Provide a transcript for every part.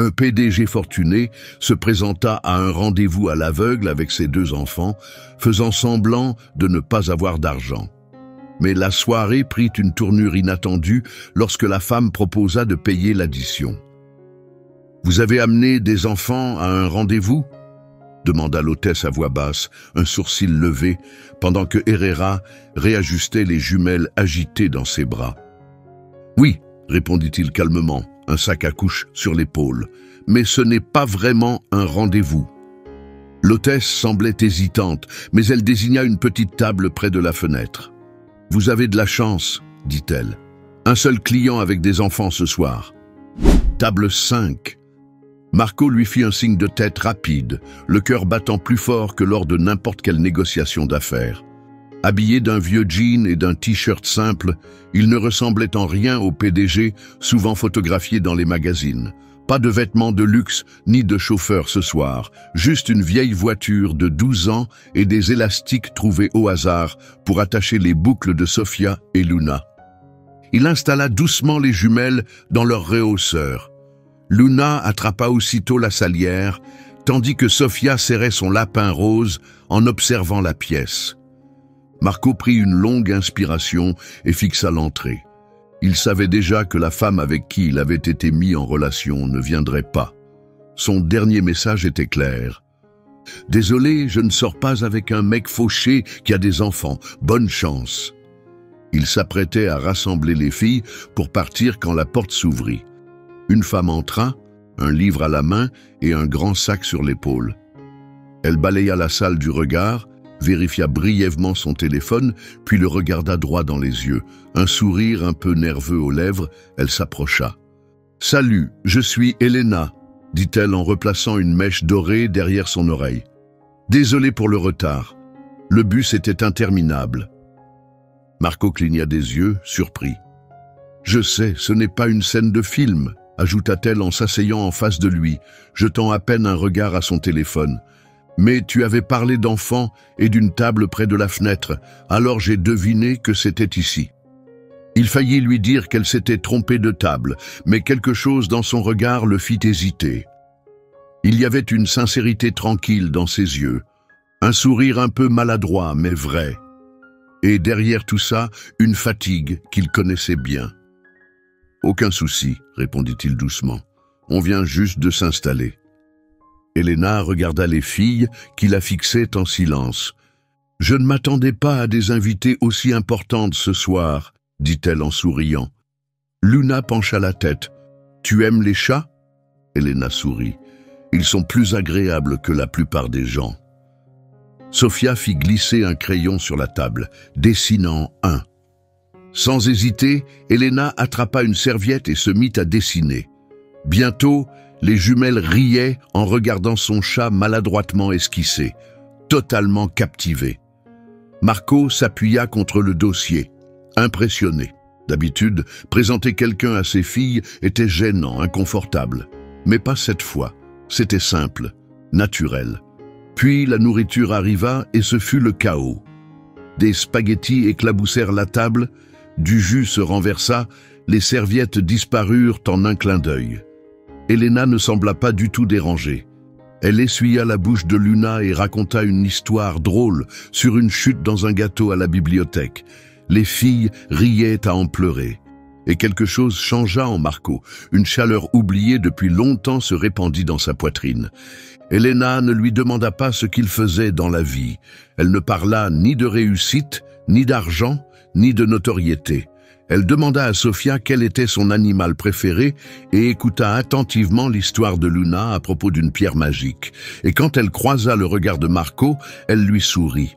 Un PDG fortuné se présenta à un rendez-vous à l'aveugle avec ses 2 enfants, faisant semblant de ne pas avoir d'argent. Mais la soirée prit une tournure inattendue lorsque la femme proposa de payer l'addition. « Vous avez amené des enfants à un rendez-vous » demanda l'hôtesse à voix basse, un sourcil levé, pendant que Herrera réajustait les jumelles agitées dans ses bras. « Oui, répondit-il calmement, un sac à couche sur l'épaule, mais ce n'est pas vraiment un rendez-vous. » L'hôtesse semblait hésitante, mais elle désigna une petite table près de la fenêtre. « Vous avez de la chance, dit-elle. Un seul client avec des enfants ce soir. » Table 5. Marco lui fit un signe de tête rapide, le cœur battant plus fort que lors de n'importe quelle négociation d'affaires. Habillé d'un vieux jean et d'un t-shirt simple, il ne ressemblait en rien au PDG souvent photographié dans les magazines. Pas de vêtements de luxe ni de chauffeur ce soir, juste une vieille voiture de 12 ans et des élastiques trouvés au hasard pour attacher les boucles de Sofia et Luna. Il installa doucement les jumelles dans leur rehausseur. Luna attrapa aussitôt la salière, tandis que Sofia serrait son lapin rose en observant la pièce. Marco prit une longue inspiration et fixa l'entrée. Il savait déjà que la femme avec qui il avait été mis en relation ne viendrait pas. Son dernier message était clair. « Désolé, je ne sors pas avec un mec fauché qui a des enfants. Bonne chance. » Il s'apprêtait à rassembler les filles pour partir quand la porte s'ouvrit. Une femme entra, un livre à la main et un grand sac sur l'épaule. Elle balaya la salle du regard, vérifia brièvement son téléphone, puis le regarda droit dans les yeux. Un sourire un peu nerveux aux lèvres, elle s'approcha. « Salut, je suis Elena », dit-elle en replaçant une mèche dorée derrière son oreille. « Désolé pour le retard. Le bus était interminable. » Marco cligna des yeux, surpris. « Je sais, ce n'est pas une scène de film », ajouta-t-elle en s'asseyant en face de lui, jetant à peine un regard à son téléphone. « Mais tu avais parlé d'enfants et d'une table près de la fenêtre, alors j'ai deviné que c'était ici. » Il faillit lui dire qu'elle s'était trompée de table, mais quelque chose dans son regard le fit hésiter. Il y avait une sincérité tranquille dans ses yeux, un sourire un peu maladroit mais vrai. Et derrière tout ça, une fatigue qu'il connaissait bien. « Aucun souci, répondit-il doucement. On vient juste de s'installer. » Elena regarda les filles qui la fixaient en silence. « Je ne m'attendais pas à des invités aussi importantes ce soir, » dit-elle en souriant. Luna pencha la tête. « Tu aimes les chats ?» Elena sourit. « Ils sont plus agréables que la plupart des gens. » Sofia fit glisser un crayon sur la table, dessinant un. Sans hésiter, Elena attrapa une serviette et se mit à dessiner. Bientôt, les jumelles riaient en regardant son chat maladroitement esquissé, totalement captivé. Marco s'appuya contre le dossier, impressionné. D'habitude, présenter quelqu'un à ses filles était gênant, inconfortable. Mais pas cette fois. C'était simple, naturel. Puis la nourriture arriva et ce fut le chaos. Des spaghettis éclaboussèrent la table, du jus se renversa, les serviettes disparurent en un clin d'œil. Elena ne sembla pas du tout dérangée. Elle essuya la bouche de Luna et raconta une histoire drôle sur une chute dans un gâteau à la bibliothèque. Les filles riaient à en pleurer. Et quelque chose changea en Marco. Une chaleur oubliée depuis longtemps se répandit dans sa poitrine. Elena ne lui demanda pas ce qu'il faisait dans la vie. Elle ne parla ni de réussite, ni d'argent, ni de notoriété. Elle demanda à Sofia quel était son animal préféré et écouta attentivement l'histoire de Luna à propos d'une pierre magique. Et quand elle croisa le regard de Marco, elle lui sourit.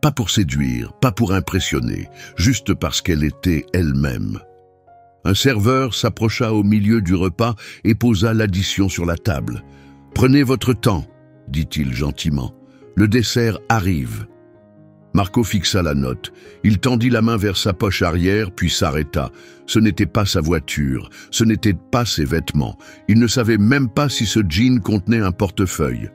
Pas pour séduire, pas pour impressionner, juste parce qu'elle était elle-même. Un serveur s'approcha au milieu du repas et posa l'addition sur la table. « Prenez votre temps, » dit-il gentiment. « Le dessert arrive. » Marco fixa la note. Il tendit la main vers sa poche arrière, puis s'arrêta. Ce n'était pas sa voiture, ce n'étaient pas ses vêtements. Il ne savait même pas si ce jean contenait un portefeuille.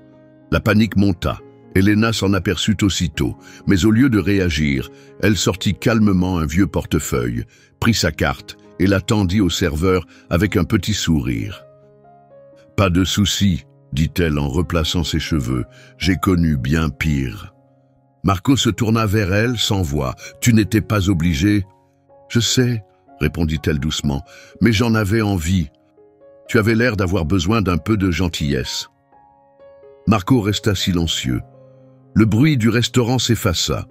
La panique monta. Elena s'en aperçut aussitôt, mais au lieu de réagir, elle sortit calmement un vieux portefeuille, prit sa carte et la tendit au serveur avec un petit sourire. « Pas de souci, dit-elle en replaçant ses cheveux. J'ai connu bien pire. Marco se tourna vers elle sans voix. Tu n'étais pas obligé. Je sais, répondit-elle doucement, mais j'en avais envie. Tu avais l'air d'avoir besoin d'un peu de gentillesse. Marco resta silencieux. Le bruit du restaurant s'effaça.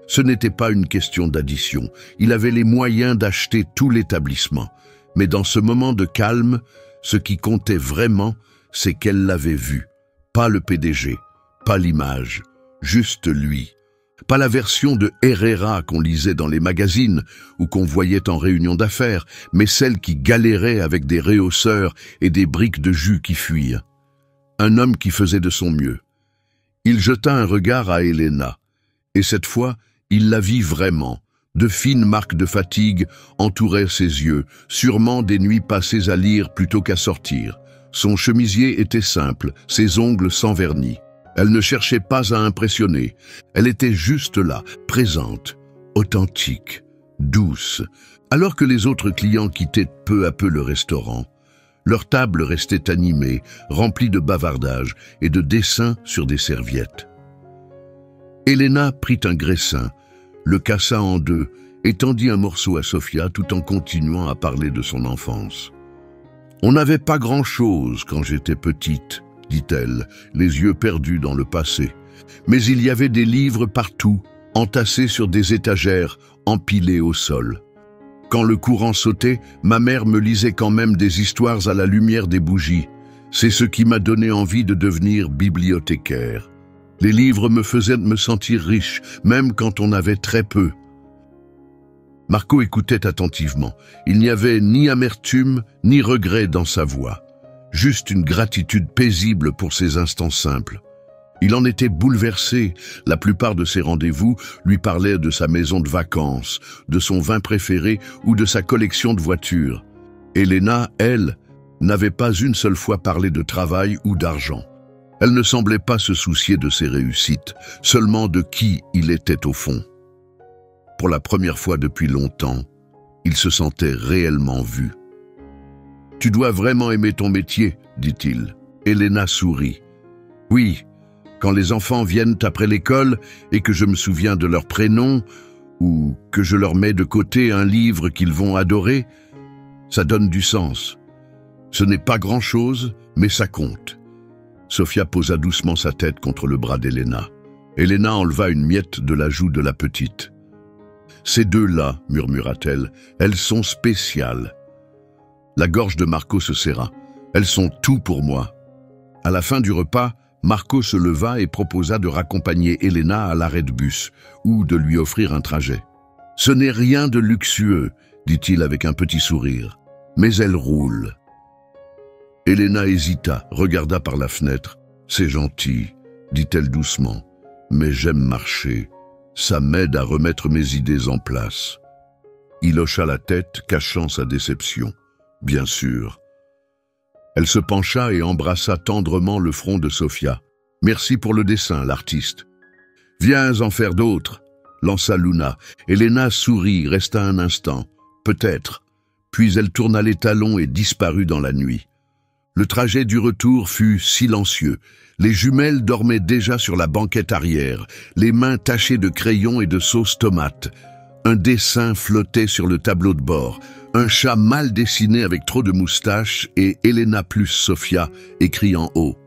Ce n'était pas une question d'addition. Il avait les moyens d'acheter tout l'établissement. Mais dans ce moment de calme, ce qui comptait vraiment, c'est qu'elle l'avait vu. Pas le PDG, pas l'image, juste lui. Pas la version de Herrera qu'on lisait dans les magazines ou qu'on voyait en réunion d'affaires, mais celle qui galérait avec des réhausseurs et des briques de jus qui fuient. Un homme qui faisait de son mieux. Il jeta un regard à Elena, et cette fois, il la vit vraiment. De fines marques de fatigue entouraient ses yeux, sûrement des nuits passées à lire plutôt qu'à sortir. Son chemisier était simple, ses ongles sans vernis. Elle ne cherchait pas à impressionner. Elle était juste là, présente, authentique, douce. Alors que les autres clients quittaient peu à peu le restaurant, leur table restait animée, remplie de bavardages et de dessins sur des serviettes. Elena prit un graissin, le cassa en deux et tendit un morceau à Sofia tout en continuant à parler de son enfance. « On n'avait pas grand-chose quand j'étais petite, dit-elle, les yeux perdus dans le passé. Mais il y avait des livres partout, entassés sur des étagères, empilés au sol. Quand le courant sautait, ma mère me lisait quand même des histoires à la lumière des bougies. C'est ce qui m'a donné envie de devenir bibliothécaire. Les livres me faisaient me sentir riche, même quand on avait très peu. » Marco écoutait attentivement. Il n'y avait ni amertume, ni regret dans sa voix. Juste une gratitude paisible pour ces instants simples. Il en était bouleversé. La plupart de ses rendez-vous lui parlaient de sa maison de vacances, de son vin préféré ou de sa collection de voitures. Elena, elle, n'avait pas une seule fois parlé de travail ou d'argent. Elle ne semblait pas se soucier de ses réussites, seulement de qui il était au fond. Pour la première fois depuis longtemps, il se sentait réellement vu. « Tu dois vraiment aimer ton métier, dit-il. » Elena sourit. « Oui, quand les enfants viennent après l'école et que je me souviens de leur prénom ou que je leur mets de côté un livre qu'ils vont adorer, ça donne du sens. Ce n'est pas grand-chose, mais ça compte. » Sofia posa doucement sa tête contre le bras d'Elena. Elena enleva une miette de la joue de la petite. « Ces deux-là, murmura-t-elle, elles sont spéciales. » La gorge de Marco se serra. « Elles sont tout pour moi. » À la fin du repas, Marco se leva et proposa de raccompagner Elena à l'arrêt de bus ou de lui offrir un trajet. « Ce n'est rien de luxueux, dit-il avec un petit sourire, mais elle roule. » Elena hésita, regarda par la fenêtre. « C'est gentil, dit-elle doucement, mais j'aime marcher. Ça m'aide à remettre mes idées en place. » Il hocha la tête, cachant sa déception. « Bien sûr. » Elle se pencha et embrassa tendrement le front de Sofia. « Merci pour le dessin, l'artiste. »« Viens en faire d'autres, » lança Luna. Elena sourit, resta un instant. « Peut-être. » Puis elle tourna les talons et disparut dans la nuit. Le trajet du retour fut silencieux. Les jumelles dormaient déjà sur la banquette arrière, les mains tachées de crayons et de sauce tomate. Un dessin flottait sur le tableau de bord, un chat mal dessiné avec trop de moustaches et Elena plus Sofia écrit en haut.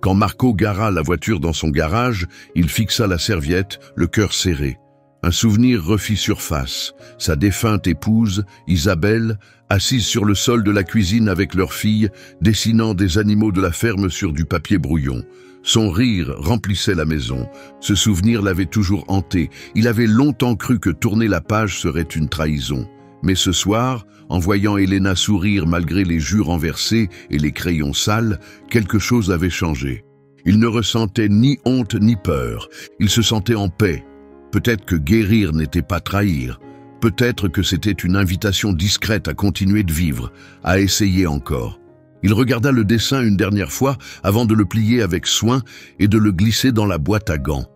Quand Marco gara la voiture dans son garage, il fixa la serviette, le cœur serré. Un souvenir refit surface. Sa défunte épouse, Isabelle, assise sur le sol de la cuisine avec leur fille, dessinant des animaux de la ferme sur du papier brouillon. Son rire remplissait la maison. Ce souvenir l'avait toujours hanté. Il avait longtemps cru que tourner la page serait une trahison. Mais ce soir, en voyant Elena sourire malgré les jus renversés et les crayons sales, quelque chose avait changé. Il ne ressentait ni honte ni peur. Il se sentait en paix. Peut-être que guérir n'était pas trahir. Peut-être que c'était une invitation discrète à continuer de vivre, à essayer encore. Il regarda le dessin une dernière fois avant de le plier avec soin et de le glisser dans la boîte à gants.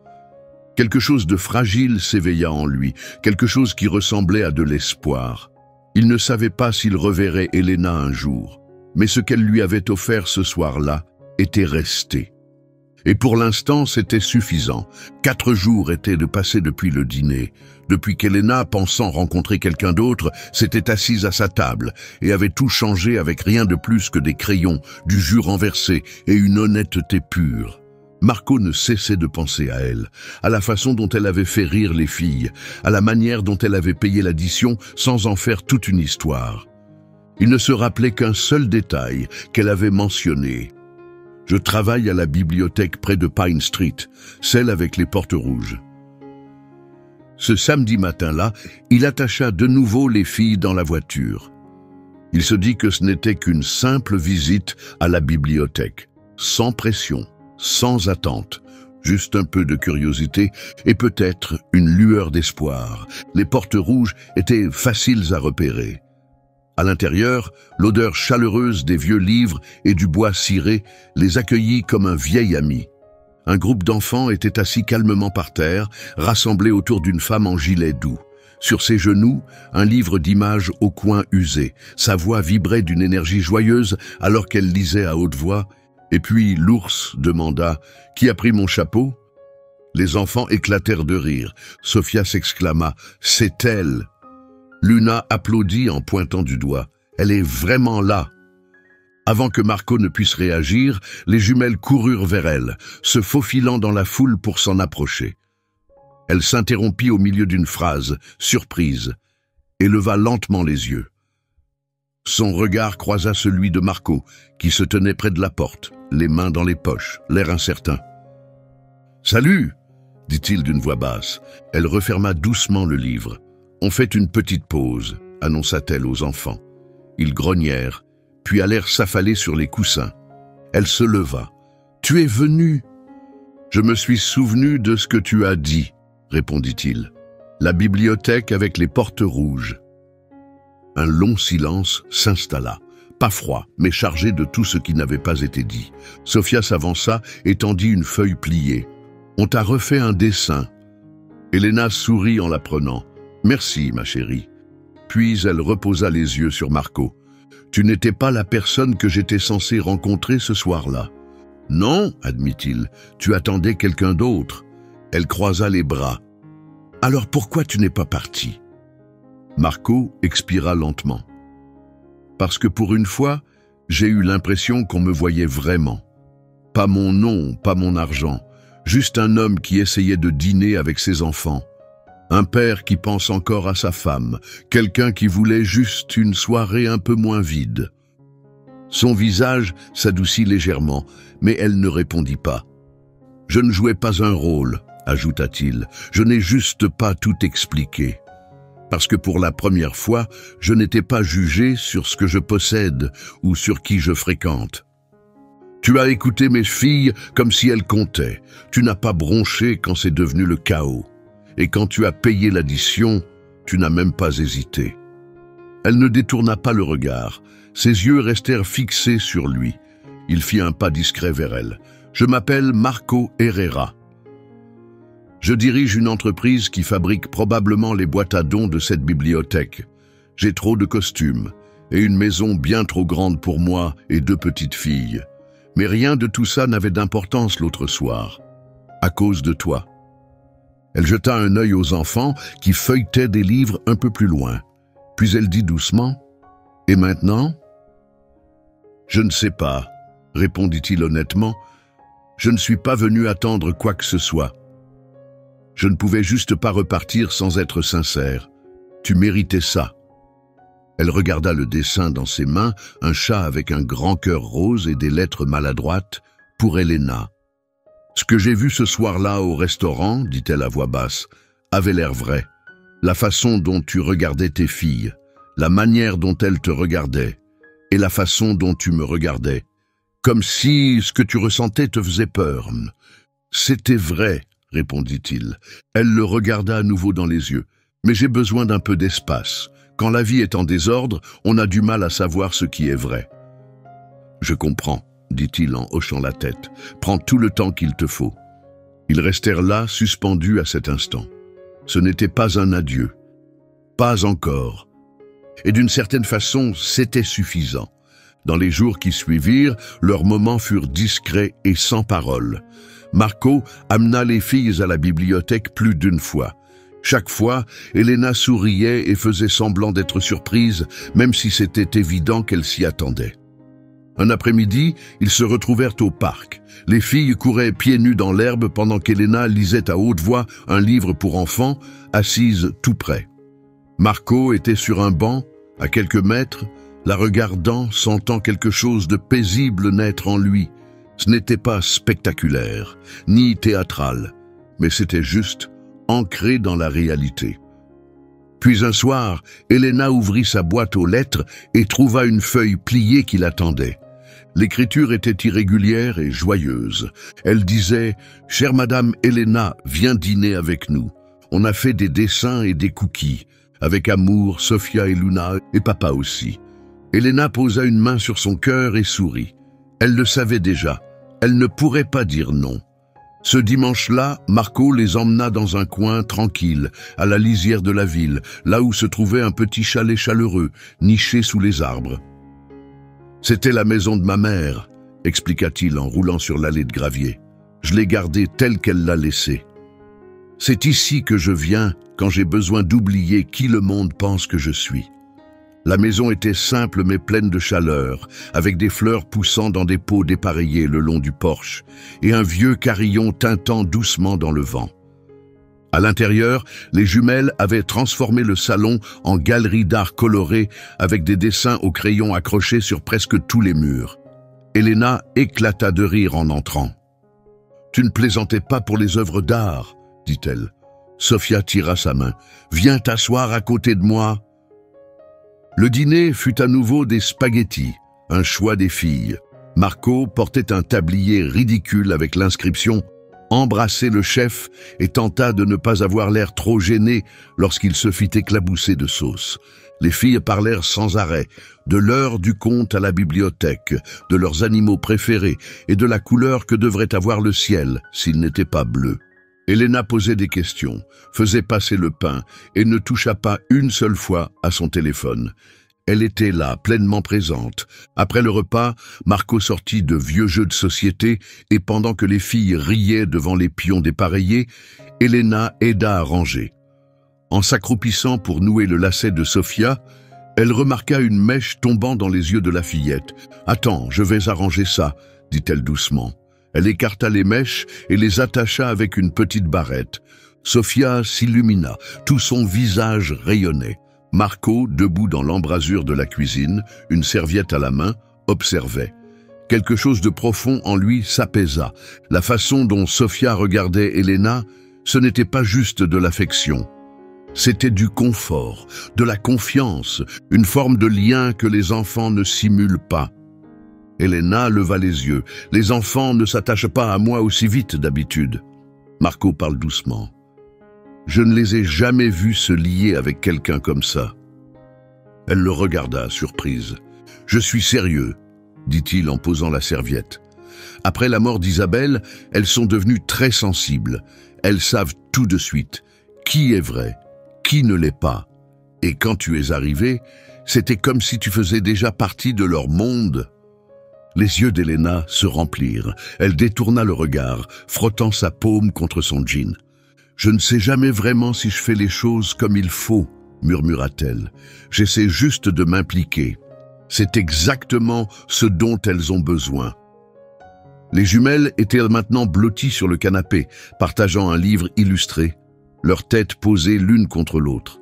Quelque chose de fragile s'éveilla en lui, quelque chose qui ressemblait à de l'espoir. Il ne savait pas s'il reverrait Elena un jour, mais ce qu'elle lui avait offert ce soir-là était resté. Et pour l'instant, c'était suffisant. 4 jours étaient de passés depuis le dîner, depuis qu'Helena, pensant rencontrer quelqu'un d'autre, s'était assise à sa table et avait tout changé avec rien de plus que des crayons, du jus renversé et une honnêteté pure. Marco ne cessait de penser à elle, à la façon dont elle avait fait rire les filles, à la manière dont elle avait payé l'addition sans en faire toute une histoire. Il ne se rappelait qu'un seul détail qu'elle avait mentionné. « Je travaille à la bibliothèque près de Pine Street, celle avec les portes rouges. » Ce samedi matin-là, il attacha de nouveau les filles dans la voiture. Il se dit que ce n'était qu'une simple visite à la bibliothèque, sans pression, sans attente, juste un peu de curiosité et peut-être une lueur d'espoir. Les portes rouges étaient faciles à repérer. À l'intérieur, l'odeur chaleureuse des vieux livres et du bois ciré les accueillit comme un vieil ami. Un groupe d'enfants était assis calmement par terre, rassemblés autour d'une femme en gilet doux. Sur ses genoux, un livre d'images au coin usé. Sa voix vibrait d'une énergie joyeuse alors qu'elle lisait à haute voix. Et puis l'ours demanda « Qui a pris mon chapeau ?» Les enfants éclatèrent de rire. Sophia s'exclama « C'est elle !» Luna applaudit en pointant du doigt. « Elle est vraiment là !» Avant que Marco ne puisse réagir, les jumelles coururent vers elle, se faufilant dans la foule pour s'en approcher. Elle s'interrompit au milieu d'une phrase, surprise, et leva lentement les yeux. Son regard croisa celui de Marco, qui se tenait près de la porte, les mains dans les poches, l'air incertain. « Salut !» dit-il d'une voix basse. Elle referma doucement le livre. « On fait une petite pause », annonça-t-elle aux enfants. Ils grognèrent, puis allèrent s'affaler sur les coussins. Elle se leva. « Tu es venu ?»« Je me suis souvenu de ce que tu as dit, » répondit-il. « La bibliothèque avec les portes rouges. » Un long silence s'installa, pas froid, mais chargé de tout ce qui n'avait pas été dit. Sophia s'avança et tendit une feuille pliée. « On t'a refait un dessin. » Helena sourit en la prenant. « Merci, ma chérie. » Puis elle reposa les yeux sur Marco. « Tu n'étais pas la personne que j'étais censé rencontrer ce soir-là. »« Non, admit-il, tu attendais quelqu'un d'autre. » Elle croisa les bras. « Alors pourquoi tu n'es pas parti ?» Marco expira lentement. « Parce que pour une fois, j'ai eu l'impression qu'on me voyait vraiment. Pas mon nom, pas mon argent, juste un homme qui essayait de dîner avec ses enfants. Un père qui pense encore à sa femme, quelqu'un qui voulait juste une soirée un peu moins vide. » Son visage s'adoucit légèrement, mais elle ne répondit pas. « Je ne jouais pas un rôle, » ajouta-t-il, « je n'ai juste pas tout expliqué. Parce que pour la première fois, je n'étais pas jugé sur ce que je possède ou sur qui je fréquente. Tu as écouté mes filles comme si elles comptaient. Tu n'as pas bronché quand c'est devenu le chaos. Et quand tu as payé l'addition, tu n'as même pas hésité. » Elle ne détourna pas le regard. Ses yeux restèrent fixés sur lui. Il fit un pas discret vers elle. « Je m'appelle Marco Herrera. Je dirige une entreprise qui fabrique probablement les boîtes à dons de cette bibliothèque. J'ai trop de costumes et une maison bien trop grande pour moi et 2 petites filles. Mais rien de tout ça n'avait d'importance l'autre soir, à cause de toi. » Elle jeta un œil aux enfants qui feuilletaient des livres un peu plus loin. Puis elle dit doucement « Et maintenant ?»« Je ne sais pas, » répondit-il honnêtement. « Je ne suis pas venu attendre quoi que ce soit. Je ne pouvais juste pas repartir sans être sincère. Tu méritais ça. » Elle regarda le dessin dans ses mains, un chat avec un grand cœur rose et des lettres maladroites, pour Helena. « Ce que j'ai vu ce soir-là au restaurant, dit-elle à voix basse, avait l'air vrai. La façon dont tu regardais tes filles, la manière dont elles te regardaient, et la façon dont tu me regardais. Comme si ce que tu ressentais te faisait peur. »« C'était vrai, » répondit-il. Elle le regarda à nouveau dans les yeux. « Mais j'ai besoin d'un peu d'espace. Quand la vie est en désordre, on a du mal à savoir ce qui est vrai. »« Je comprends, » dit-il en hochant la tête. « Prends tout le temps qu'il te faut. » Ils restèrent là, suspendus à cet instant. Ce n'était pas un adieu. Pas encore. Et d'une certaine façon, c'était suffisant. Dans les jours qui suivirent, leurs moments furent discrets et sans parole. Marco amena les filles à la bibliothèque plus d'une fois. Chaque fois, Elena souriait et faisait semblant d'être surprise, même si c'était évident qu'elle s'y attendait. Un après-midi, ils se retrouvèrent au parc. Les filles couraient pieds nus dans l'herbe pendant qu'Elena lisait à haute voix un livre pour enfants, assise tout près. Marco était sur un banc, à quelques mètres, la regardant, sentant quelque chose de paisible naître en lui. Ce n'était pas spectaculaire, ni théâtral, mais c'était juste ancré dans la réalité. Puis un soir, Elena ouvrit sa boîte aux lettres et trouva une feuille pliée qui l'attendait. L'écriture était irrégulière et joyeuse. Elle disait « Chère Madame Elena, viens dîner avec nous. On a fait des dessins et des cookies. Avec amour, Sofia et Luna, et papa aussi. » Elena posa une main sur son cœur et sourit. Elle le savait déjà. Elle ne pourrait pas dire non. Ce dimanche-là, Marco les emmena dans un coin tranquille, à la lisière de la ville, là où se trouvait un petit chalet chaleureux, niché sous les arbres. « C'était la maison de ma mère », expliqua-t-il en roulant sur l'allée de gravier. « Je l'ai gardée telle qu'elle l'a laissée. C'est ici que je viens quand j'ai besoin d'oublier qui le monde pense que je suis. » La maison était simple mais pleine de chaleur, avec des fleurs poussant dans des pots dépareillés le long du porche, et un vieux carillon tintant doucement dans le vent. À l'intérieur, les jumelles avaient transformé le salon en galerie d'art colorée avec des dessins au crayon accrochés sur presque tous les murs. Elena éclata de rire en entrant. « Tu ne plaisantais pas pour les œuvres d'art » dit-elle. Sofia tira sa main. « Viens t'asseoir à côté de moi. » Le dîner fut à nouveau des spaghettis, un choix des filles. Marco portait un tablier ridicule avec l'inscription « Embrasser le chef » et tenta de ne pas avoir l'air trop gêné lorsqu'il se fit éclabousser de sauce. Les filles parlèrent sans arrêt, de l'heure du conte à la bibliothèque, de leurs animaux préférés et de la couleur que devrait avoir le ciel s'il n'était pas bleu. Elena posait des questions, faisait passer le pain et ne toucha pas une seule fois à son téléphone. Elle était là, pleinement présente. Après le repas, Marco sortit de vieux jeux de société et pendant que les filles riaient devant les pions dépareillés, Elena aida à ranger. En s'accroupissant pour nouer le lacet de Sofia, elle remarqua une mèche tombant dans les yeux de la fillette. « Attends, je vais arranger ça », dit-elle doucement. Elle écarta les mèches et les attacha avec une petite barrette. Sofia s'illumina, tout son visage rayonnait. Marco, debout dans l'embrasure de la cuisine, une serviette à la main, observait. Quelque chose de profond en lui s'apaisa. La façon dont Sofia regardait Elena, ce n'était pas juste de l'affection. C'était du confort, de la confiance, une forme de lien que les enfants ne simulent pas. Elena leva les yeux. « Les enfants ne s'attachent pas à moi aussi vite d'habitude. » Marco parle doucement. « Je ne les ai jamais vus se lier avec quelqu'un comme ça. » Elle le regarda, surprise. « Je suis sérieux, » dit-il en posant la serviette. Après la mort d'Isabelle, elles sont devenues très sensibles. Elles savent tout de suite qui est vrai, qui ne l'est pas. Et quand tu es arrivé, c'était comme si tu faisais déjà partie de leur monde. Les yeux d'Elena se remplirent. Elle détourna le regard, frottant sa paume contre son jean. « Je ne sais jamais vraiment si je fais les choses comme il faut, » murmura-t-elle. « J'essaie juste de m'impliquer. C'est exactement ce dont elles ont besoin. » Les jumelles étaient maintenant blotties sur le canapé, partageant un livre illustré, leurs têtes posées l'une contre l'autre.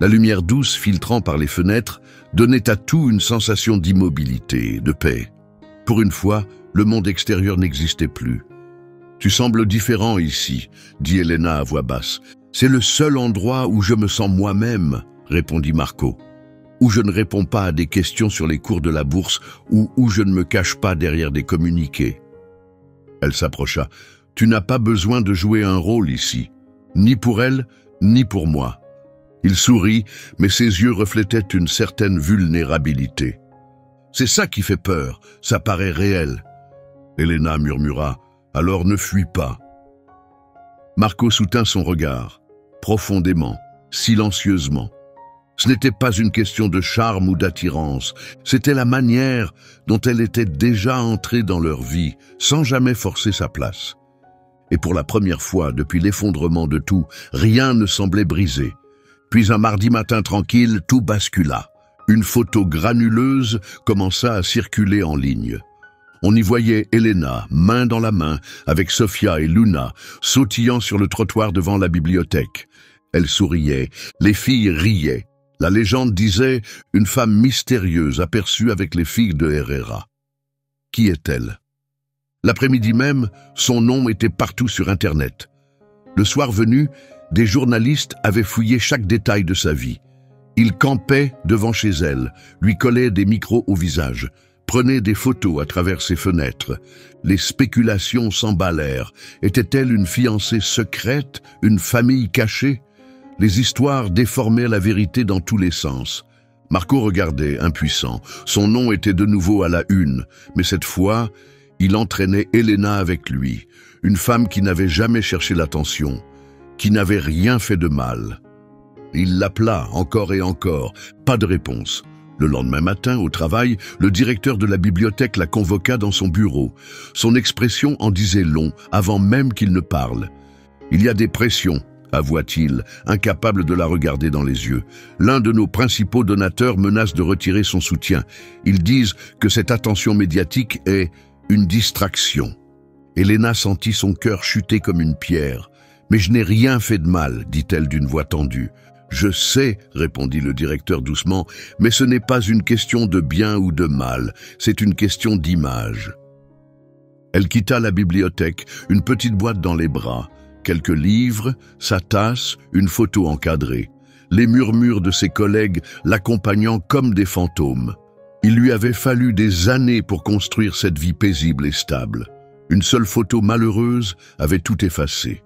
La lumière douce filtrant par les fenêtres donnait à tout une sensation d'immobilité, de paix. Pour une fois, le monde extérieur n'existait plus. « Tu sembles différent ici », dit Elena à voix basse. « C'est le seul endroit où je me sens moi-même », répondit Marco. « Où je ne réponds pas à des questions sur les cours de la bourse ou où je ne me cache pas derrière des communiqués. » Elle s'approcha. « Tu n'as pas besoin de jouer un rôle ici, ni pour elle, ni pour moi. » Il sourit, mais ses yeux reflétaient une certaine vulnérabilité. « C'est ça qui fait peur, ça paraît réel. » Elena murmura, « Alors ne fuis pas. » Marco soutint son regard, profondément, silencieusement. Ce n'était pas une question de charme ou d'attirance, c'était la manière dont elle était déjà entrée dans leur vie, sans jamais forcer sa place. Et pour la première fois depuis l'effondrement de tout, rien ne semblait brisé. Puis un mardi matin tranquille, tout bascula. Une photo granuleuse commença à circuler en ligne. On y voyait Elena, main dans la main, avec Sofia et Luna, sautillant sur le trottoir devant la bibliothèque. Elle souriait, les filles riaient. La légende disait « une femme mystérieuse aperçue avec les filles de Herrera ». Qui est-elle? L'après-midi même, son nom était partout sur Internet. Le soir venu, des journalistes avaient fouillé chaque détail de sa vie. Ils campaient devant chez elle, lui collaient des micros au visage, prenaient des photos à travers ses fenêtres. Les spéculations s'emballèrent. Était-elle une fiancée secrète, une famille cachée? Les histoires déformaient la vérité dans tous les sens. Marco regardait, impuissant. Son nom était de nouveau à la une, mais cette fois, il entraînait Elena avec lui, une femme qui n'avait jamais cherché l'attention, qui n'avait rien fait de mal. Il l'appela encore et encore, pas de réponse. Le lendemain matin, au travail, le directeur de la bibliothèque la convoqua dans son bureau. Son expression en disait long, avant même qu'il ne parle. « Il y a des pressions », avoua-t-il, incapable de la regarder dans les yeux. L'un de nos principaux donateurs menace de retirer son soutien. Ils disent que cette attention médiatique est une distraction. Elena sentit son cœur chuter comme une pierre. « Mais je n'ai rien fait de mal, dit-elle d'une voix tendue. « Je sais, répondit le directeur doucement, mais ce n'est pas une question de bien ou de mal, c'est une question d'image. » Elle quitta la bibliothèque, une petite boîte dans les bras. Quelques livres, sa tasse, une photo encadrée. Les murmures de ses collègues l'accompagnant comme des fantômes. Il lui avait fallu des années pour construire cette vie paisible et stable. Une seule photo malheureuse avait tout effacé.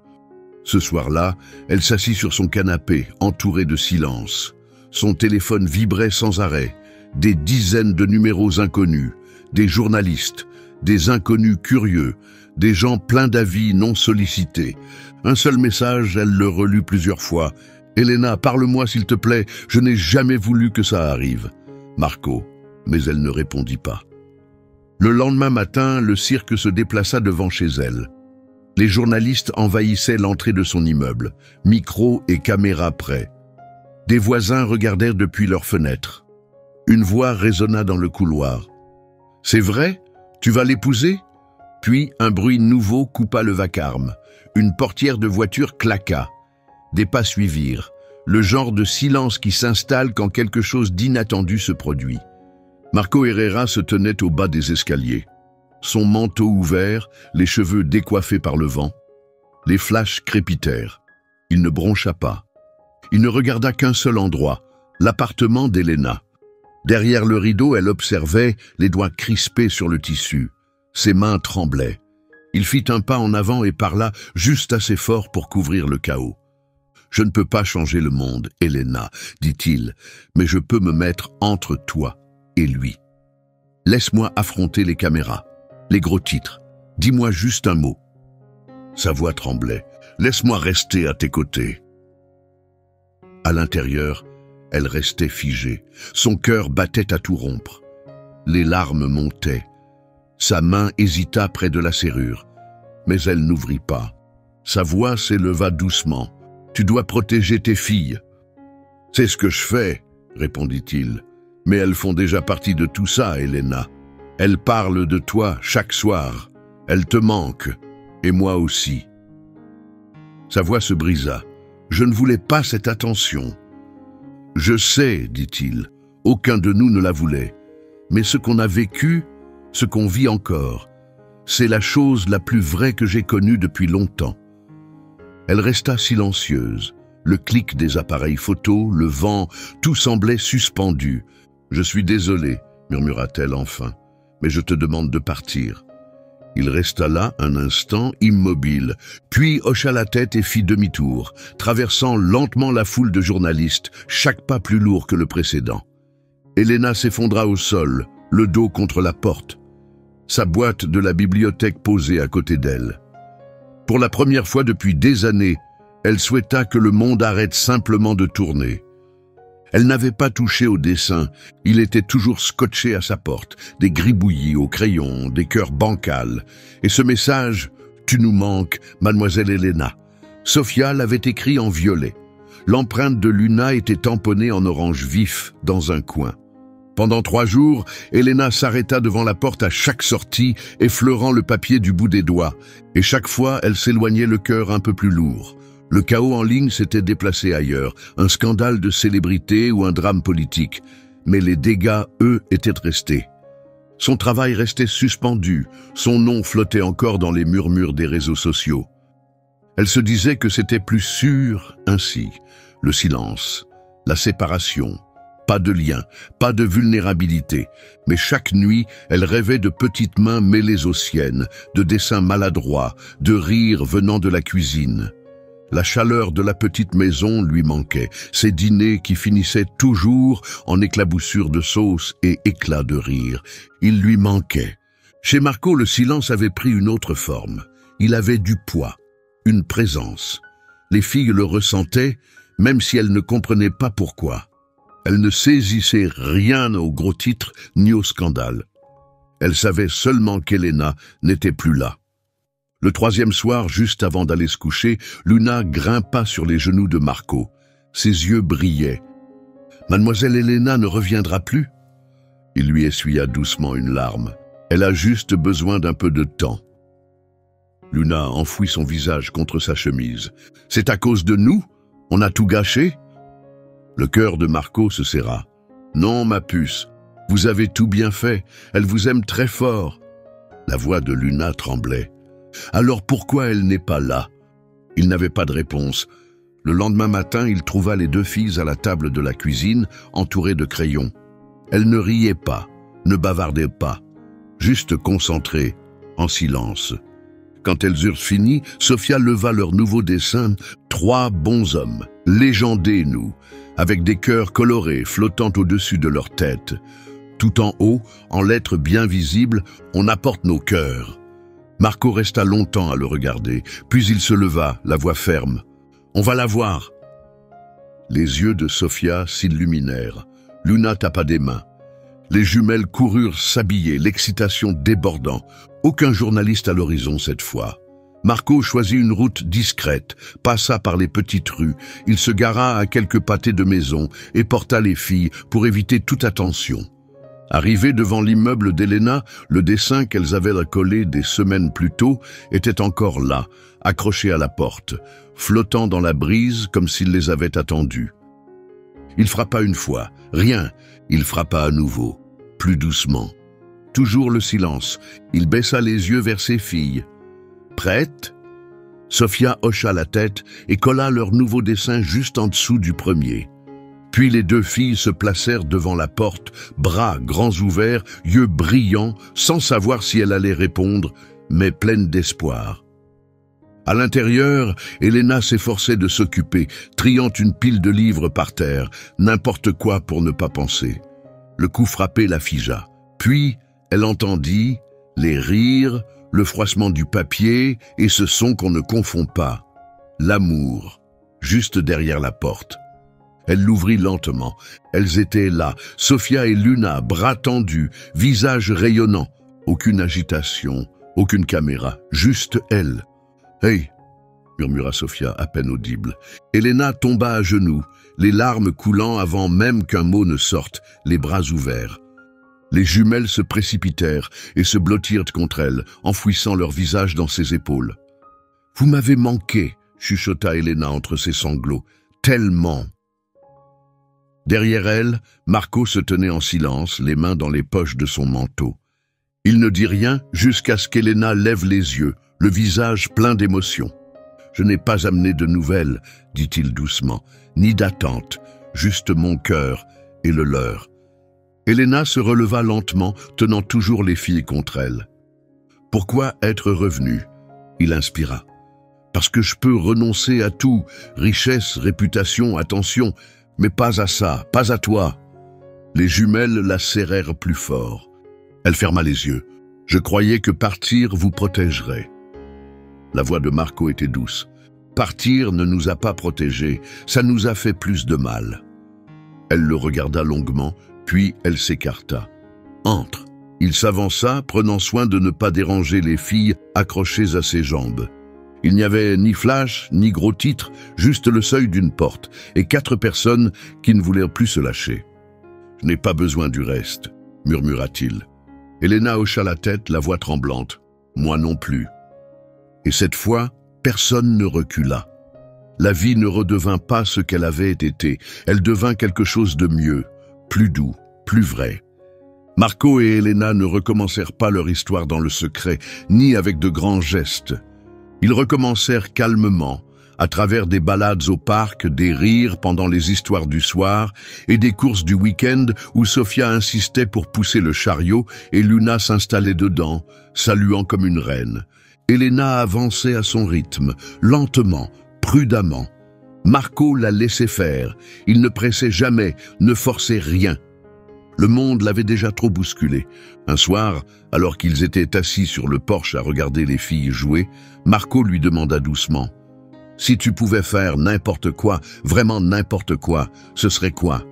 Ce soir-là, elle s'assit sur son canapé, entourée de silence. Son téléphone vibrait sans arrêt. Des dizaines de numéros inconnus, des journalistes, des inconnus curieux, des gens pleins d'avis non sollicités. Un seul message, elle le relut plusieurs fois. « Elena, parle-moi s'il te plaît, je n'ai jamais voulu que ça arrive. » Marco, mais elle ne répondit pas. Le lendemain matin, le cirque se déplaça devant chez elle. Les journalistes envahissaient l'entrée de son immeuble, micro et caméra prêts. Des voisins regardèrent depuis leurs fenêtres. Une voix résonna dans le couloir. « C'est vrai? Tu vas l'épouser ?» Puis un bruit nouveau coupa le vacarme. Une portière de voiture claqua. Des pas suivirent, le genre de silence qui s'installe quand quelque chose d'inattendu se produit. Marco Herrera se tenait au bas des escaliers. Son manteau ouvert, les cheveux décoiffés par le vent. Les flashs crépitèrent. Il ne broncha pas. Il ne regarda qu'un seul endroit, l'appartement d'Elena. Derrière le rideau, elle observait, les doigts crispés sur le tissu. Ses mains tremblaient. Il fit un pas en avant et parla juste assez fort pour couvrir le chaos. « Je ne peux pas changer le monde, Elena, dit-il, mais je peux me mettre entre toi et lui. Laisse-moi affronter les caméras, les gros titres. Dis-moi juste un mot. » Sa voix tremblait. « Laisse-moi rester à tes côtés. » À l'intérieur, elle restait figée. Son cœur battait à tout rompre. Les larmes montaient. Sa main hésita près de la serrure, mais elle n'ouvrit pas. Sa voix s'éleva doucement. « Tu dois protéger tes filles. »« C'est ce que je fais, » répondit-il. « Mais elles font déjà partie de tout ça, Elena. Elles parlent de toi chaque soir. Elles te manquent, et moi aussi. » Sa voix se brisa. « Je ne voulais pas cette attention. »« Je sais, dit-il, aucun de nous ne la voulait. Mais ce qu'on a vécu, ce qu'on vit encore, c'est la chose la plus vraie que j'ai connue depuis longtemps. » Elle resta silencieuse. Le clic des appareils photo, le vent, tout semblait suspendu. « Je suis désolé, » murmura-t-elle enfin, « mais je te demande de partir. » Il resta là un instant, immobile, puis hocha la tête et fit demi-tour, traversant lentement la foule de journalistes, chaque pas plus lourd que le précédent. Elena s'effondra au sol, le dos contre la porte. Sa boîte de la bibliothèque posée à côté d'elle. Pour la première fois depuis des années, elle souhaita que le monde arrête simplement de tourner. Elle n'avait pas touché au dessin, il était toujours scotché à sa porte, des gribouillis au crayon, des cœurs bancals. Et ce message, « Tu nous manques, mademoiselle Helena ». Sofia l'avait écrit en violet. L'empreinte de Luna était tamponnée en orange vif dans un coin. Pendant 3 jours, Helena s'arrêta devant la porte à chaque sortie, effleurant le papier du bout des doigts, et chaque fois elle s'éloignait le cœur un peu plus lourd. Le chaos en ligne s'était déplacé ailleurs, un scandale de célébrité ou un drame politique, mais les dégâts, eux, étaient restés. Son travail restait suspendu, son nom flottait encore dans les murmures des réseaux sociaux. Elle se disait que c'était plus sûr ainsi, le silence, la séparation. Pas de lien, pas de vulnérabilité, mais chaque nuit, elle rêvait de petites mains mêlées aux siennes, de dessins maladroits, de rires venant de la cuisine. La chaleur de la petite maison lui manquait, ses dîners qui finissaient toujours en éclaboussures de sauce et éclats de rire. Il lui manquait. Chez Marco, le silence avait pris une autre forme. Il avait du poids, une présence. Les filles le ressentaient, même si elles ne comprenaient pas pourquoi. Elle ne saisissait rien aux gros titres ni au scandale. Elle savait seulement qu'Helena n'était plus là. Le 3e soir, juste avant d'aller se coucher, Luna grimpa sur les genoux de Marco. Ses yeux brillaient. « Mademoiselle Helena ne reviendra plus ?» Il lui essuya doucement une larme. « Elle a juste besoin d'un peu de temps. » Luna enfouit son visage contre sa chemise. « C'est à cause de nous? On a tout gâché ?» Le cœur de Marco se serra. « Non, ma puce, vous avez tout bien fait, elle vous aime très fort. » La voix de Luna tremblait. « Alors pourquoi elle n'est pas là ?» Il n'avait pas de réponse. Le lendemain matin, il trouva les 2 filles à la table de la cuisine, entourées de crayons. Elles ne riaient pas, ne bavardaient pas, juste concentrées, en silence. Quand elles eurent fini, Sofia leva leur nouveau dessin, 3 bons hommes, légendés nous, avec des cœurs colorés flottant au-dessus de leur tête. Tout en haut, en lettres bien visibles, on apporte nos cœurs. Marco resta longtemps à le regarder, puis il se leva, la voix ferme. « On va la voir !» Les yeux de Sofia s'illuminèrent. Luna tapa des mains. Les jumelles coururent s'habiller, l'excitation débordant. Aucun journaliste à l'horizon cette fois. Marco choisit une route discrète, passa par les petites rues. Il se gara à quelques pâtés de maison et porta les filles pour éviter toute attention. Arrivé devant l'immeuble d'Helena, le dessin qu'elles avaient collé des semaines plus tôt était encore là, accroché à la porte, flottant dans la brise comme s'il les avait attendus. Il frappa une fois, rien, il frappa à nouveau, plus doucement. Toujours le silence, il baissa les yeux vers ses filles. « Prête ?» Sofia hocha la tête et colla leur nouveau dessin juste en dessous du premier. Puis les 2 filles se placèrent devant la porte, bras grands ouverts, yeux brillants, sans savoir si elle allait répondre, mais pleine d'espoir. À l'intérieur, Helena s'efforçait de s'occuper, triant une pile de livres par terre, n'importe quoi pour ne pas penser. Le coup frappé la figea. Puis, elle entendit les rires, le froissement du papier et ce son qu'on ne confond pas. L'amour, juste derrière la porte. Elle l'ouvrit lentement. Elles étaient là, Sofia et Luna, bras tendus, visage rayonnant. Aucune agitation, aucune caméra, juste elle. « Hey !» murmura Sofia, à peine audible. Helena tomba à genoux, les larmes coulant avant même qu'un mot ne sorte, les bras ouverts. Les jumelles se précipitèrent et se blottirent contre elle, enfouissant leur visage dans ses épaules. « Vous m'avez manqué !» chuchota Helena entre ses sanglots. « Tellement !» Derrière elle, Marco se tenait en silence, les mains dans les poches de son manteau. Il ne dit rien jusqu'à ce qu'Helena lève les yeux, le visage plein d'émotion. « Je n'ai pas amené de nouvelles, » dit-il doucement, « ni d'attente, juste mon cœur et le leur. » Helena se releva lentement, tenant toujours les filles contre elle. « Pourquoi être revenu ?» Il inspira. « Parce que je peux renoncer à tout, richesse, réputation, attention, mais pas à ça, pas à toi. » Les jumelles la serrèrent plus fort. Elle ferma les yeux. « Je croyais que partir vous protégerait. » La voix de Marco était douce. « Partir ne nous a pas protégés, ça nous a fait plus de mal. » Elle le regarda longuement, puis elle s'écarta. « Entre !» Il s'avança, prenant soin de ne pas déranger les filles accrochées à ses jambes. Il n'y avait ni flash, ni gros titres, juste le seuil d'une porte, et 4 personnes qui ne voulaient plus se lâcher. « Je n'ai pas besoin du reste », murmura-t-il. Elena hocha la tête, la voix tremblante. « Moi non plus. » Et cette fois, personne ne recula. La vie ne redevint pas ce qu'elle avait été, elle devint quelque chose de mieux, plus doux, plus vrai. Marco et Elena ne recommencèrent pas leur histoire dans le secret, ni avec de grands gestes. Ils recommencèrent calmement, à travers des balades au parc, des rires pendant les histoires du soir et des courses du week-end où Sofia insistait pour pousser le chariot et Luna s'installait dedans, saluant comme une reine. Elena avançait à son rythme, lentement, prudemment. Marco la laissait faire, il ne pressait jamais, ne forçait rien. Le monde l'avait déjà trop bousculé. Un soir, alors qu'ils étaient assis sur le porche à regarder les filles jouer, Marco lui demanda doucement « Si tu pouvais faire n'importe quoi, vraiment n'importe quoi, ce serait quoi ?»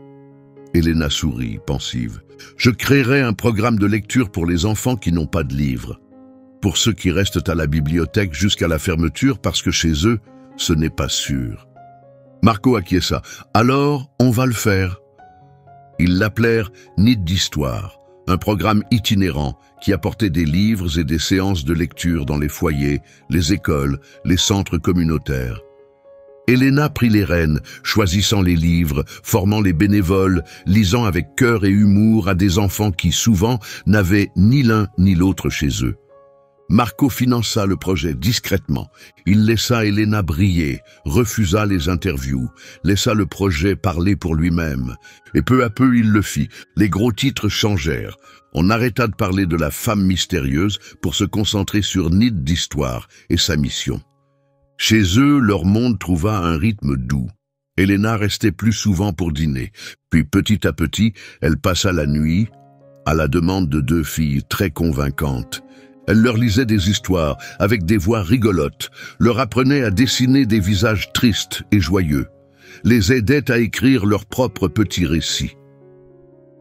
Elena sourit, pensive. « Je créerais un programme de lecture pour les enfants qui n'ont pas de livres. Pour ceux qui restent à la bibliothèque jusqu'à la fermeture parce que chez eux, ce n'est pas sûr. » Marco acquiesça. « Alors, on va le faire. » Ils l'appelèrent « Nid d'Histoire », un programme itinérant qui apportait des livres et des séances de lecture dans les foyers, les écoles, les centres communautaires. Elena prit les rênes, choisissant les livres, formant les bénévoles, lisant avec cœur et humour à des enfants qui, souvent, n'avaient ni l'un ni l'autre chez eux. Marco finança le projet discrètement. Il laissa Elena briller, refusa les interviews, laissa le projet parler pour lui-même. Et peu à peu, il le fit. Les gros titres changèrent. On arrêta de parler de la femme mystérieuse pour se concentrer sur Nid d'Histoire et sa mission. Chez eux, leur monde trouva un rythme doux. Elena restait plus souvent pour dîner. Puis petit à petit, elle passa la nuit, à la demande de 2 filles très convaincantes. Elle leur lisait des histoires avec des voix rigolotes, leur apprenait à dessiner des visages tristes et joyeux, les aidait à écrire leurs propres petits récits.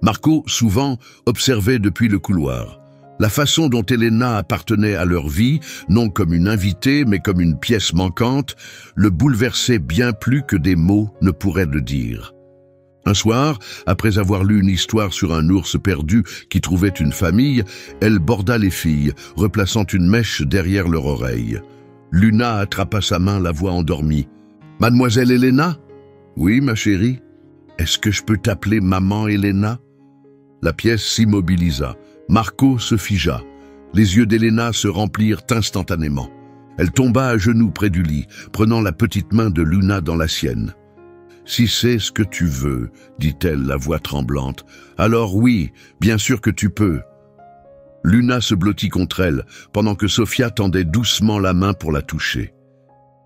Marco, souvent, observait depuis le couloir. La façon dont Elena appartenait à leur vie, non comme une invitée mais comme une pièce manquante, le bouleversait bien plus que des mots ne pourraient le dire. Un soir, après avoir lu une histoire sur un ours perdu qui trouvait une famille, elle borda les filles, replaçant une mèche derrière leur oreille. Luna attrapa sa main, la voix endormie. « Mademoiselle Elena ?»« Oui, ma chérie. »« Est-ce que je peux t'appeler maman Elena ?» La pièce s'immobilisa. Marco se figea. Les yeux d'Elena se remplirent instantanément. Elle tomba à genoux près du lit, prenant la petite main de Luna dans la sienne. « Si c'est ce que tu veux, dit-elle, la voix tremblante, alors oui, bien sûr que tu peux. » Luna se blottit contre elle, pendant que Sofia tendait doucement la main pour la toucher.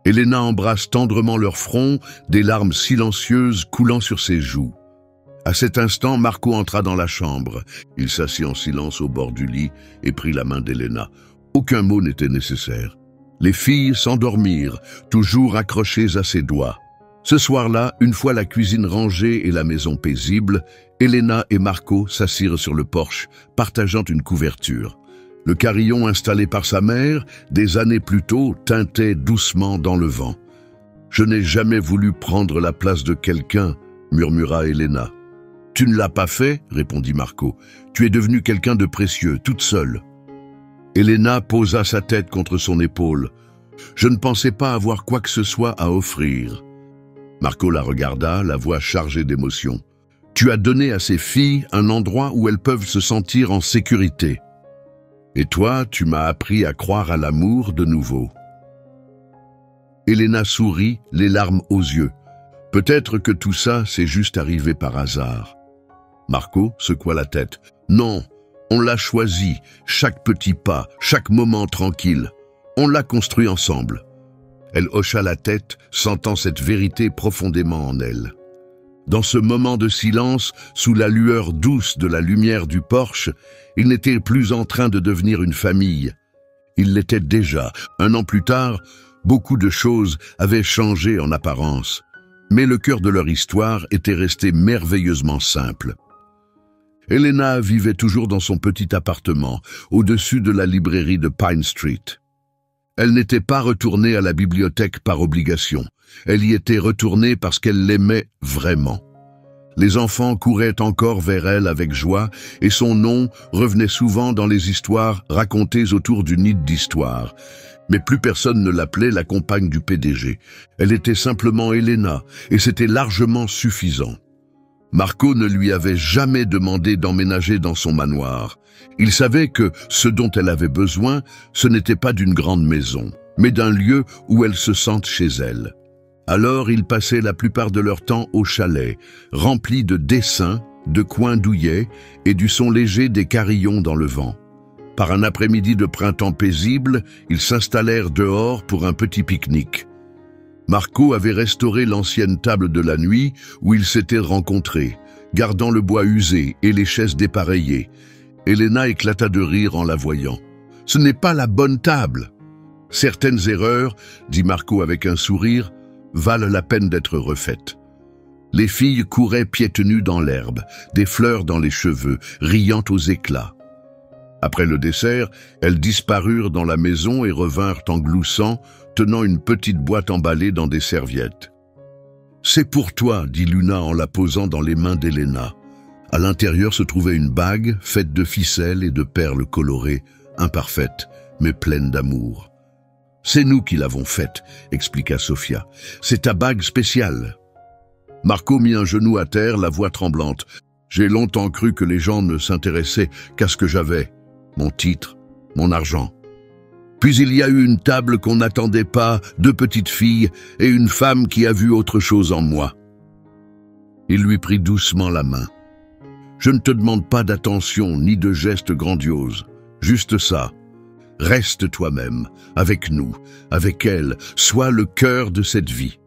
Elena embrasse tendrement leur front, des larmes silencieuses coulant sur ses joues. À cet instant, Marco entra dans la chambre. Il s'assit en silence au bord du lit et prit la main d'Elena. Aucun mot n'était nécessaire. Les filles s'endormirent, toujours accrochées à ses doigts. Ce soir-là, une fois la cuisine rangée et la maison paisible, Elena et Marco s'assirent sur le porche, partageant une couverture. Le carillon installé par sa mère, des années plus tôt, tintait doucement dans le vent. « Je n'ai jamais voulu prendre la place de quelqu'un, » murmura Elena. « Tu ne l'as pas fait, » répondit Marco. « Tu es devenue quelqu'un de précieux, toute seule. » Elena posa sa tête contre son épaule. « Je ne pensais pas avoir quoi que ce soit à offrir. » Marco la regarda, la voix chargée d'émotion. « Tu as donné à ces filles un endroit où elles peuvent se sentir en sécurité. Et toi, tu m'as appris à croire à l'amour de nouveau. » Elena sourit, les larmes aux yeux. « Peut-être que tout ça, c'est juste arrivé par hasard. » Marco secoua la tête. « Non, on l'a choisi, chaque petit pas, chaque moment tranquille. On l'a construit ensemble. » Elle hocha la tête, sentant cette vérité profondément en elle. Dans ce moment de silence, sous la lueur douce de la lumière du porche, ils n'étaient plus en train de devenir une famille. Ils l'étaient déjà. 1 an plus tard, beaucoup de choses avaient changé en apparence. Mais le cœur de leur histoire était resté merveilleusement simple. Elena vivait toujours dans son petit appartement, au-dessus de la librairie de Pine Street. Elle n'était pas retournée à la bibliothèque par obligation. Elle y était retournée parce qu'elle l'aimait vraiment. Les enfants couraient encore vers elle avec joie et son nom revenait souvent dans les histoires racontées autour du nid d'histoire. Mais plus personne ne l'appelait la compagne du PDG. Elle était simplement Elena et c'était largement suffisant. Marco ne lui avait jamais demandé d'emménager dans son manoir. Il savait que ce dont elle avait besoin, ce n'était pas d'une grande maison, mais d'un lieu où elle se sente chez elle. Alors ils passaient la plupart de leur temps au chalet, rempli de dessins, de coins douillets et du son léger des carillons dans le vent. Par un après-midi de printemps paisible, ils s'installèrent dehors pour un petit pique-nique. Marco avait restauré l'ancienne table de la nuit où ils s'étaient rencontrés, gardant le bois usé et les chaises dépareillées. Elena éclata de rire en la voyant. « Ce n'est pas la bonne table !»« Certaines erreurs, dit Marco avec un sourire, valent la peine d'être refaites. » Les filles couraient pieds nus dans l'herbe, des fleurs dans les cheveux, riant aux éclats. Après le dessert, elles disparurent dans la maison et revinrent en gloussant, tenant une petite boîte emballée dans des serviettes. « C'est pour toi, dit Luna en la posant dans les mains d'Elena. À l'intérieur se trouvait une bague faite de ficelles et de perles colorées, imparfaite, mais pleine d'amour. « C'est nous qui l'avons faite, expliqua Sofia. C'est ta bague spéciale. » Marco mit un genou à terre, la voix tremblante. « J'ai longtemps cru que les gens ne s'intéressaient qu'à ce que j'avais. Mon titre, mon argent. Puis il y a eu une table qu'on n'attendait pas, 2 petites filles et une femme qui a vu autre chose en moi. » Il lui prit doucement la main. « Je ne te demande pas d'attention ni de gestes grandioses. Juste ça. Reste toi-même, avec nous, avec elle, sois le cœur de cette vie. »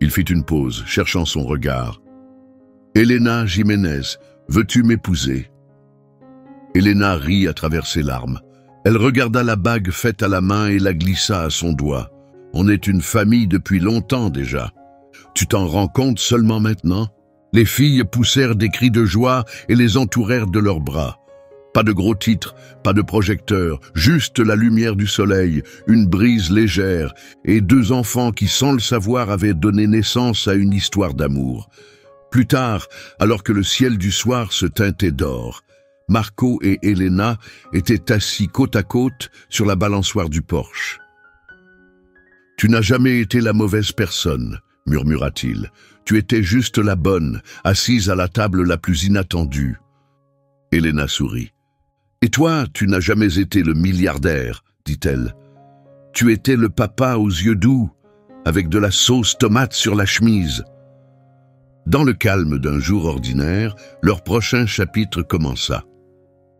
Il fit une pause, cherchant son regard. « Elena Jiménez, veux-tu m'épouser ?» Elena rit à travers ses larmes. Elle regarda la bague faite à la main et la glissa à son doigt. « On est une famille depuis longtemps déjà. Tu t'en rends compte seulement maintenant ?» Les filles poussèrent des cris de joie et les entourèrent de leurs bras. Pas de gros titres, pas de projecteurs, juste la lumière du soleil, une brise légère et 2 enfants qui, sans le savoir, avaient donné naissance à une histoire d'amour. Plus tard, alors que le ciel du soir se teintait d'or, Marco et Elena étaient assis côte à côte sur la balançoire du porche. « Tu n'as jamais été la mauvaise personne, » murmura-t-il. « Tu étais juste la bonne, assise à la table la plus inattendue. » Elena sourit. « Et toi, tu n'as jamais été le milliardaire, dit-elle. Tu étais le papa aux yeux doux, avec de la sauce tomate sur la chemise. » Dans le calme d'un jour ordinaire, leur prochain chapitre commença.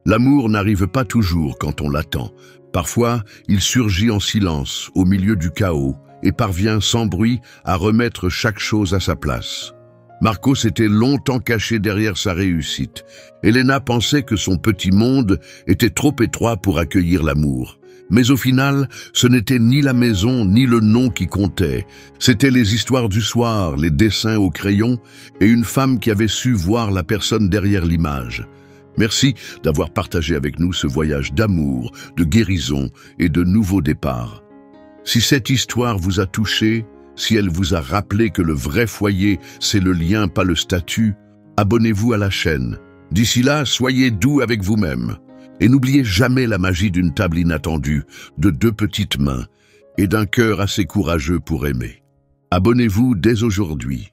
L'amour n'arrive pas toujours quand on l'attend. Parfois, il surgit en silence, au milieu du chaos, et parvient sans bruit à remettre chaque chose à sa place. Marco s'était longtemps caché derrière sa réussite. Elena pensait que son petit monde était trop étroit pour accueillir l'amour. Mais au final, ce n'était ni la maison ni le nom qui comptait. C'étaient les histoires du soir, les dessins au crayon et une femme qui avait su voir la personne derrière l'image. Merci d'avoir partagé avec nous ce voyage d'amour, de guérison et de nouveau départ. Si cette histoire vous a touché, si elle vous a rappelé que le vrai foyer, c'est le lien, pas le statut, abonnez-vous à la chaîne. D'ici là, soyez doux avec vous-même. Et n'oubliez jamais la magie d'une table inattendue, de 2 petites mains et d'un cœur assez courageux pour aimer. Abonnez-vous dès aujourd'hui.